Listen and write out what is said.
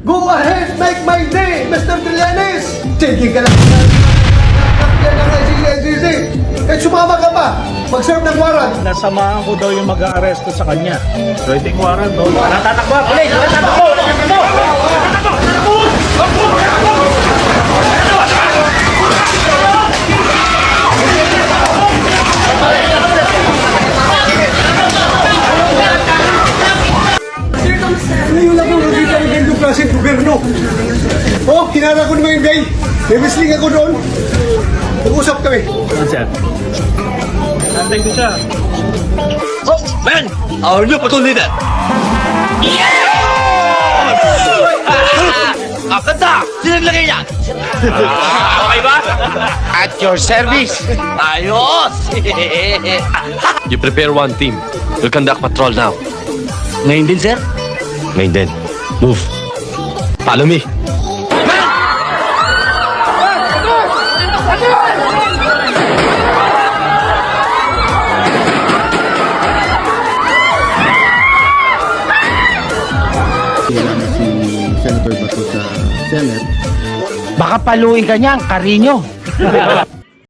Go ahead, make my day, Mr. Trillanes! Sige ka lang yan ang SCC. Kahit sumama ka pa, mag-serve ng warrant. Nasamahan ko daw yung mag-aaresto sa kanya. Pwedeng warrant, no? Natatakbo! Pulis! Natatakbo! Ngayon lang ako nakita ng ganitong klaseng gobyerno. Oh, hinara ko naman yung day. May wrestling ako doon. Nag-usap kami. Ano siya? Nantay ko siya. Oh, man! Our new platoon leader! Ang ganda! Sino naglagay yan? Okay ba? At your service! Ayos! You prepare one team. We'll conduct patrol now. Ngayon din, sir? Ngayon din. Move. Follow me. Kailangan si Senator Bato sa Senate. Baka paluin ka niyan, Carino.